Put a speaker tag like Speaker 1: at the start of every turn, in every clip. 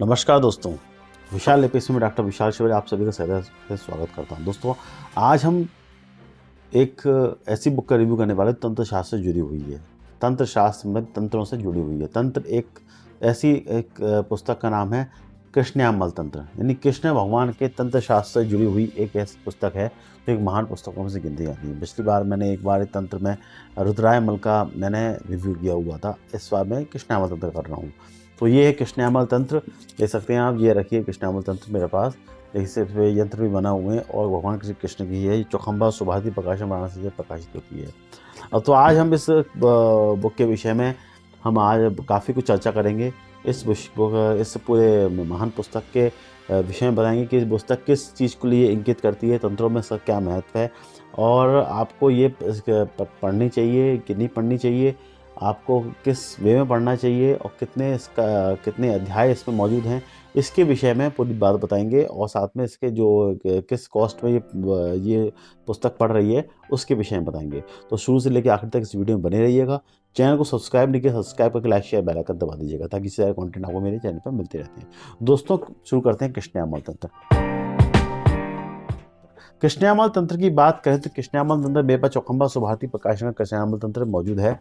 Speaker 1: नमस्कार दोस्तों, विशाल लिपिक्स में डॉक्टर विशाल शिवरे आप सभी का सहर्ष स्वागत करता हूं। दोस्तों, आज हम एक ऐसी बुक का रिव्यू करने वाले तंत्र शास्त्र से जुड़ी हुई है। तंत्र शास्त्र में तंत्रों से जुड़ी हुई है। तंत्र एक पुस्तक का नाम है कृष्णयामल तंत्र, यानी कृष्ण भगवान के तंत्र शास्त्र से जुड़ी हुई एक ऐसी पुस्तक है जो एक महान पुस्तकों में से गिनती जाती है। पिछली बार मैंने एक बार तंत्र में रुद्रायमल का मैंने रिव्यू किया हुआ था। इस बार मैं कृष्णयामल तंत्र कर रहा हूँ। तो ये है कृष्णयामल तंत्र, देख सकते हैं आप। ये रखिए कृष्णयामल तंत्र मेरे पास। इससे यंत्र भी बना हुए हैं और भगवान श्री कृष्ण की है। चौखंबा सुभाषित प्रकाशन वाराणसी से प्रकाशित होती है। अब तो आज हम इस बुक के विषय में हम आज काफ़ी कुछ चर्चा करेंगे। इस पूरे महान पुस्तक के विषय में बताएंगे कि इस पुस्तक किस चीज़ के लिए इंगित करती है, तंत्रों में इसका क्या महत्व है और आपको ये पढ़नी चाहिए कि नहीं पढ़नी चाहिए, आपको किस वे में पढ़ना चाहिए और कितने अध्याय इसमें मौजूद हैं, इसके विषय में पूरी बात बताएंगे। और साथ में इसके जो किस कॉस्ट में ये पुस्तक पढ़ रही है उसके विषय में बताएंगे। तो शुरू से लेकर आखिर तक इस वीडियो में बने रहिएगा। चैनल को सब्सक्राइब नहीं किया, सब्सक्राइब करके लाइक शेयर बेल आइकन दबा दीजिएगा ताकि सारे कंटेंट आपको मेरे चैनल पर मिलते रहते हैं। दोस्तों, शुरू करते हैं कृष्णयामल तंत्र। कृष्णयामल तंत्र की बात करें तो कृष्णयामल तंत्र मेरे पास चौखंबा सुभाषित प्रकाशन का कृष्णयामल तंत्र मौजूद है।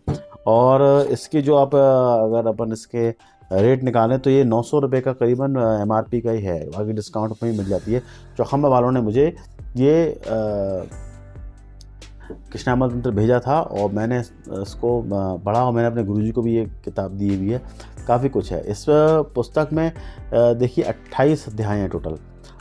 Speaker 1: और इसके जो आप अगर अपन इसके रेट निकालें तो ये 900 रुपये का करीबन MRP का ही है। बाकी डिस्काउंट में ही मिल जाती है। चौखंबा वालों ने मुझे ये कृष्णयामल तंत्र भेजा था और मैंने इसको पढ़ा और मैंने अपने गुरुजी को भी ये किताब दी हुई है। काफ़ी कुछ है इस पुस्तक में। देखिए 28 अध्याय हैं टोटल।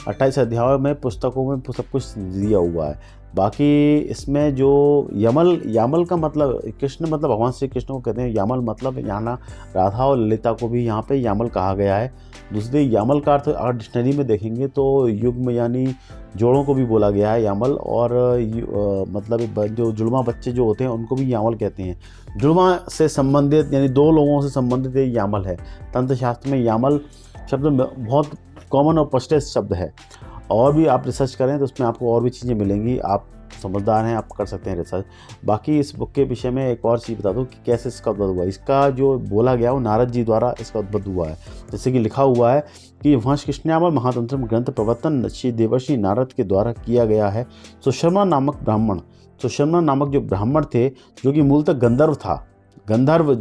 Speaker 1: 28 अध्यायों में पुस्तकों में सब कुछ दिया हुआ है। बाकी इसमें जो यामल का मतलब कृष्ण मतलब भगवान श्री कृष्ण को कहते हैं। यामल मतलब यहाँ राधा और ललिता को भी यहाँ पे यामल कहा गया है। दूसरी यामल का अर्थ अगर डिक्शनरी में देखेंगे तो युग्म यानी जोड़ों को भी बोला गया है यामल। और मतलब जो जुड़वा बच्चे जो होते हैं उनको भी यामल कहते हैं। जुड़वा से संबंधित यानी दो लोगों से संबंधित एक यामल है। तंत्र शास्त्र में यामल शब्द बहुत कॉमन और प्रचलित शब्द है। और भी आप रिसर्च करें तो उसमें आपको और भी चीज़ें मिलेंगी। आप समझदार हैं, आप कर सकते हैं रिसर्च। बाकी इस बुक के विषय में एक और चीज़ बता दूं कि कैसे इसका उद्भव हुआ। इसका जो बोला गया वो नारद जी द्वारा इसका उद्भव हुआ है। जैसे कि लिखा हुआ है कि वंश कृष्णयामल महातंत्र ग्रंथ प्रवर्तन श्री देवर्षि नारद के द्वारा किया गया है। सुशर्मा नामक जो ब्राह्मण थे, जो कि मूलतः गंधर्व था, गंधर्व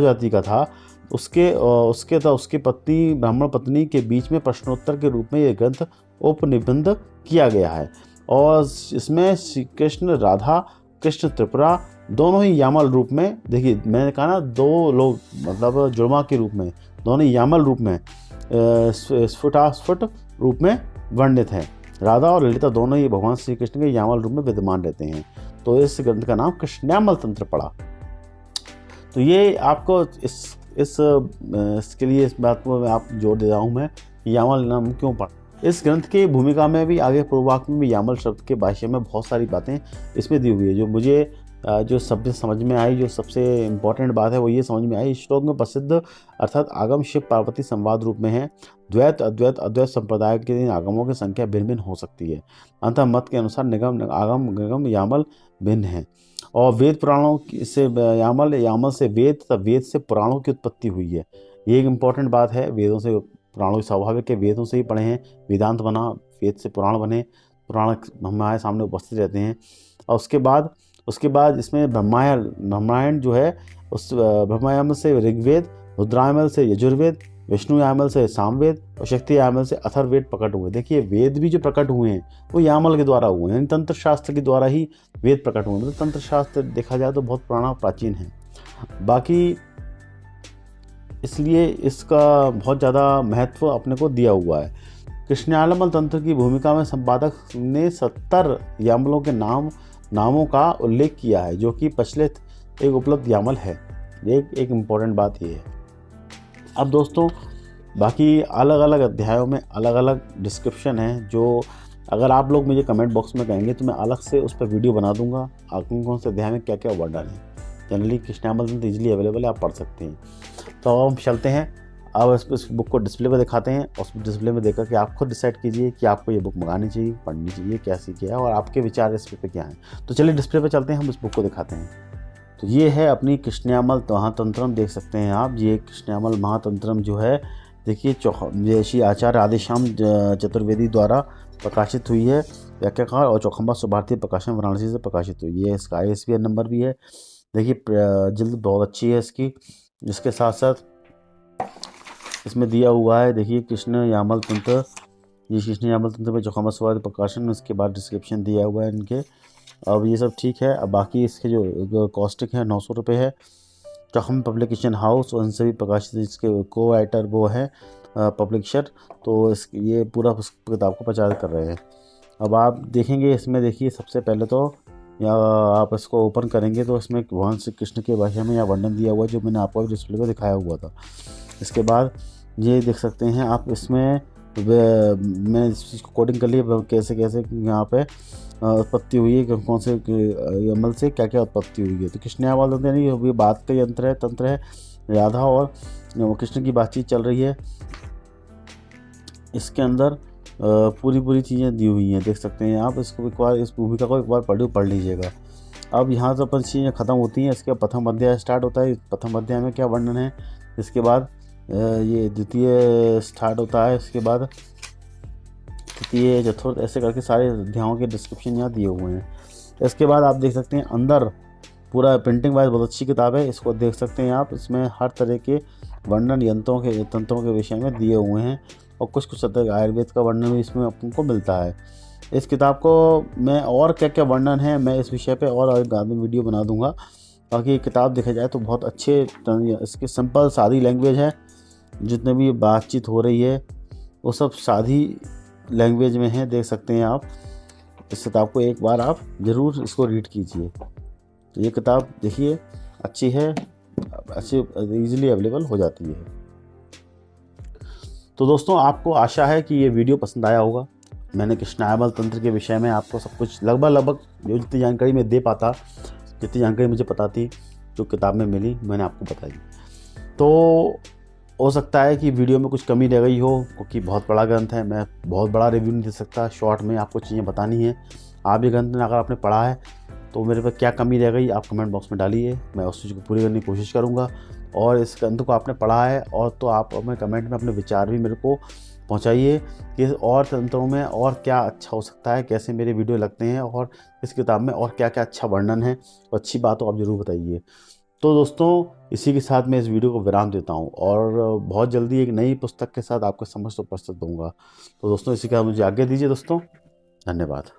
Speaker 1: जाति का था, उसके पत्नी ब्राह्मण पत्नी के बीच में प्रश्नोत्तर के रूप में यह ग्रंथ उपनिबंध किया गया है। और इसमें श्री कृष्ण राधा, कृष्ण त्रिपुरा दोनों ही यामल रूप में, देखिए मैंने कहा ना, दो लोग मतलब जुड़वा के रूप में, दोनों यामल रूप में स्फुटास्फुट रूप में वर्णित हैं। राधा और ललिता दोनों ही भगवान श्री कृष्ण के यामल रूप में विद्यमान रहते हैं। तो इस ग्रंथ का नाम कृष्णयामल तंत्र पड़ा। तो ये आपको इसके लिए इस बात को आप जोड़ दे रहा हूँ मैं, यामल नाम क्यों पड़ा। इस ग्रंथ की भूमिका में भी आगे पूर्ववाक्य में भी यामल शब्द के भाष्य में बहुत सारी बातें इसमें दी हुई है। जो मुझे जो शब्द समझ में आई, जो सबसे इम्पॉर्टेंट बात है वो ये समझ में आई। श्लोक में प्रसिद्ध अर्थात आगम शिव पार्वती संवाद रूप में है। द्वैत अद्वैत संप्रदाय के आगमों की संख्या भिन्न भिन्न हो सकती है। अंतः मत के अनुसार निगम यामल भिन्न है। और वेद पुराणों से यामल से वेद तथा वेद से पुराणों की उत्पत्ति हुई है। ये एक इम्पॉर्टेंट बात है। वेदों से पुराणों की स्वाभाविक है, वेदों से ही पढ़े हैं, वेदांत बना, वेद से पुराण बने, पुराण हमारे सामने उपस्थित रहते हैं। और उसके बाद इसमें ब्रह्मायण जो है, उस ब्रह्मायामल से ऋग्वेद, रुद्रायमल से यजुर्वेद, विष्णु यामल से सामवेद और शक्ति यामल से अथर्ववेद प्रकट हुए। देखिए वेद भी जो प्रकट हुए हैं वो यामल के द्वारा हुए हैं। तंत्र शास्त्र के द्वारा ही वेद प्रकट हुए। मतलब तंत्र शास्त्र देखा जाए तो बहुत पुराना प्राचीन है। बाकी इसलिए इसका बहुत ज़्यादा महत्व अपने को दिया हुआ है। कृष्णयामल तंत्र की भूमिका में संपादक ने 70 यामलों के नामों का उल्लेख किया है, जो कि प्रचलित एक उपलब्ध यामल है। एक इम्पॉर्टेंट बात ये है। अब दोस्तों, बाकी अलग अलग अध्यायों में अलग अलग डिस्क्रिप्शन है, जो अगर आप लोग मुझे कमेंट बॉक्स में कहेंगे तो मैं अलग से उस पर वीडियो बना दूंगा। कौन से अध्याय में क्या क्या वर्णन है। जनरली कृष्णयामल तंत्र ईजिली अवेलेबल है, आप पढ़ सकते हैं। तो अब हम चलते हैं, अब इस बुक को डिस्प्ले में दिखाते हैं। उस डिस्प्ले में देखकर कि आप खुद डिसाइड कीजिए कि आपको ये बुक मंगानी चाहिए, पढ़नी चाहिए, कैसी क्या है और आपके विचार इस पे क्या हैं। तो चलिए डिस्प्ले पे चलते हैं, हम इस बुक को दिखाते हैं। तो ये है अपनी कृष्णयामल महातंत्रम, देख सकते हैं आप। ये कृष्णयामल महातंत्रम जो है देखिए जैसी आचार्य राधेश्याम चतुर्वेदी द्वारा प्रकाशित हुई है व्याख्याकार, और चौखंबा सुभारती प्रकाशन वाराणसी से प्रकाशित हुई है। इसका ISBN नंबर भी है। देखिए जल्द बहुत अच्छी है इसकी। इसके साथ साथ इसमें दिया हुआ है, देखिए कृष्ण यामल तंत्र, ये कृष्ण यामल तंत्र में चौखंबा सुभारती प्रकाशन, उसके बाद डिस्क्रिप्शन दिया हुआ है इनके। अब ये सब ठीक है। अब बाकी इसके जो कॉस्टिक है 900 रुपये है। चौखंबा पब्लिकेशन हाउस, और इनसे भी प्रकाशित इसके को राइटर वो है पब्लिशर, तो इस ये पूरा उस किताब को प्रचार कर रहे हैं। अब आप देखेंगे इसमें, देखिए सबसे पहले तो या आप इसको ओपन करेंगे तो इसमें भगवान श्री कृष्ण के भाषा में या वर्णन दिया हुआ है, जो मैंने आपको डिस्प्ले पर दिखाया हुआ था। इसके बाद ये देख सकते हैं आप, इसमें मैं इस चीज़ को कोडिंग कर लिया कैसे कैसे यहाँ पे उत्पत्ति हुई है, कौन से अमल से क्या क्या उत्पत्ति हुई है। तो कृष्ण यामल तंत्र यानी ये बात का यंत्र है, तंत्र है। राधा और कृष्ण की बातचीत चल रही है। इसके अंदर पूरी चीज़ें दी हुई हैं, देख सकते हैं आप। इसको एक बार, इस भूमिका को एक बार पढ़ लीजिएगा। अब यहाँ से अपन चीज़ें ख़त्म होती हैं। इसके प्रथम अध्याय स्टार्ट होता है। प्रथम अध्याय में क्या वर्णन है, इसके बाद ये द्वितीय स्टार्ट होता है। इसके बाद तृतीय, चतुर्थ, ऐसे करके सारे अध्यायों के डिस्क्रिप्शन यहाँ दिए हुए हैं। इसके बाद आप देख सकते हैं अंदर पूरा प्रिंटिंग वाइज बहुत अच्छी किताब है, इसको देख सकते हैं आप। इसमें हर तरह के वर्णन तंत्रों के विषय में दिए हुए हैं, और कुछ तक आयुर्वेद का वर्णन भी इसमें आपको मिलता है। इस किताब को मैं और क्या क्या वर्णन है, मैं इस विषय पे और बाद में वीडियो बना दूंगा। बाकी ये किताब देखा जाए तो बहुत अच्छे, इसकी सिंपल सादी लैंग्वेज है। जितने भी बातचीत हो रही है वो सब सादी लैंग्वेज में है, देख सकते हैं आप। इस किताब को एक बार आप ज़रूर इसको रीड कीजिए। तो ये किताब देखिए अच्छी है, अच्छी ईजिली अवेलेबल हो जाती है। तो दोस्तों, आपको आशा है कि ये वीडियो पसंद आया होगा। मैंने कृष्ण यामल तंत्र के विषय में आपको सब कुछ लगभग जो जितनी जानकारी मैं दे पाता, जितनी जानकारी मुझे पता थी, जो किताब में मिली, मैंने आपको बताई। तो हो सकता है कि वीडियो में कुछ कमी रह गई हो, क्योंकि बहुत बड़ा ग्रंथ है, मैं बहुत बड़ा रिव्यू नहीं दे सकता। शॉर्ट में आपको चीज़ें बतानी है। आप ये ग्रंथ अगर आपने पढ़ा है तो मेरे पे क्या कमी रह गई आप कमेंट बॉक्स में डालिए, मैं उस चीज़ को पूरी करने की कोशिश करूँगा। और इस ग्रंथ को आपने पढ़ा है और तो आप अपने कमेंट में अपने विचार भी मेरे को पहुँचाइए कि और तंत्रों में और क्या अच्छा हो सकता है, कैसे मेरे वीडियो लगते हैं, और इस किताब में और क्या क्या अच्छा वर्णन है, और अच्छी बात हो आप ज़रूर बताइए। तो दोस्तों, इसी के साथ मैं इस वीडियो को विराम देता हूँ, और बहुत जल्दी एक नई पुस्तक के साथ आपके समक्ष प्रस्तुत दूंगा। तो दोस्तों, इसी के साथ मुझे आज्ञा दीजिए दोस्तों, धन्यवाद।